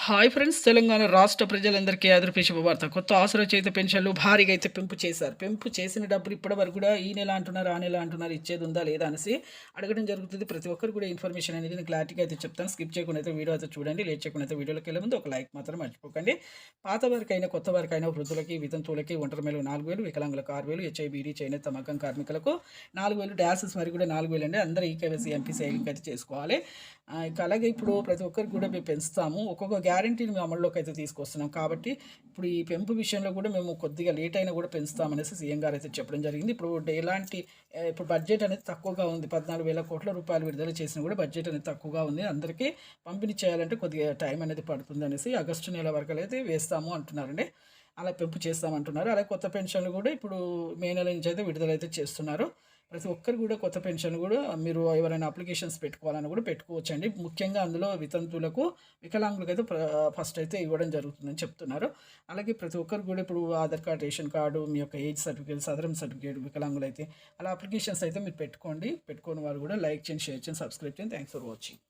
Hi friends, Telangana రాష్ట్ర ప్రజలందరికీ ఆదరపు శుభవార్త. కొత్త ఆసరా చేత పెన్షన్లు భారీగా అయితే పెంపు చేశారు. పెంపు చేసిన డబ్బులు ఇప్పటి వరకు కూడా ఈ నెల అంటున్నారు, ఆ నెల అంటున్నారు, ఇచ్చేది ఉందా లేదా అనేసి అడగడం జరుగుతుంది. ప్రతి ఒక్కరు కూడా ఇన్ఫర్మేషన్ అనేది నేను క్లారిటీగా అయితే చెప్తాను. స్కిప్ చేయకుండా అయితే వీడియో అయితే చూడండి. లేట్ చేయకుండా అయితే వీడియోలోకి వెళ్ళే ముందు ఒక లైక్ మాత్రం మర్చిపోకండి. పాత వారికైనా కొత్త వారికైనా వృద్ధులకి, వితంతువులకి, ఒంటరి మహిళలకు 4,000, వికలాంగులకు 6,000, హెచ్ఐబీడీ చేనేత మగ్గం కార్మికులకు 4,000, డాన్సెస్ మరి కూడా 4,000 అండి. అందరూ ఈకేవైసీ ఎంపీ సేవింగ్ అయితే చేసుకోవాలి. ఇక అలాగే ఇప్పుడు ప్రతి ఒక్కరికి కూడా మేము పెంచుతాము. ఒక్కొక్క గ్యారంటీని మేము అమల్లోకి అయితే తీసుకొస్తున్నాం. కాబట్టి ఇప్పుడు ఈ పెంపు విషయంలో కూడా మేము కొద్దిగా లేట్ అయినా కూడా పెంచుతామనేసి సీఎం గారు అయితే చెప్పడం జరిగింది. ఇప్పుడు ఎలాంటి ఇప్పుడు బడ్జెట్ అనేది తక్కువగా ఉంది. 14,000 కోట్ల రూపాయలు విడుదల చేసినా కూడా బడ్జెట్ అనేది తక్కువగా ఉంది. అందరికీ పంపిణీ చేయాలంటే కొద్దిగా టైం అనేది పడుతుంది అనేసి ఆగస్టు నెల వరకు అయితే వేస్తాము అంటున్నారండి. అలా పెంపు చేస్తామంటున్నారు. అలాగే కొత్త పెన్షన్లు కూడా ఇప్పుడు మే నెల నుంచి అయితే విడుదలైతే చేస్తున్నారు. ప్రతి ఒక్కరు కూడా కొత్త పెన్షన్ కూడా మీరు ఎవరైనా అప్లికేషన్స్ పెట్టుకోవాలని కూడా పెట్టుకోవచ్చండి. ముఖ్యంగా అందులో వితంతువులకు, వికలాంగులకు అయితే ఫస్ట్ అయితే ఇవ్వడం జరుగుతుందని చెప్తున్నారు. అలాగే ప్రతి ఒక్కరు కూడా ఇప్పుడు ఆధార్ కార్డు, రేషన్ కార్డు, మీ యొక్క ఏజ్ సర్టిఫికేట్, సదరం సర్టిఫికేట్ వికలాంగులు అయితే అలా అప్లికేషన్స్ అయితే మీరు పెట్టుకోండి. పెట్టుకోని వారు కూడా లైక్ చేయండి, షేర్ చేయండి, సబ్స్క్రైబ్ చేయండి. Thanks for watching.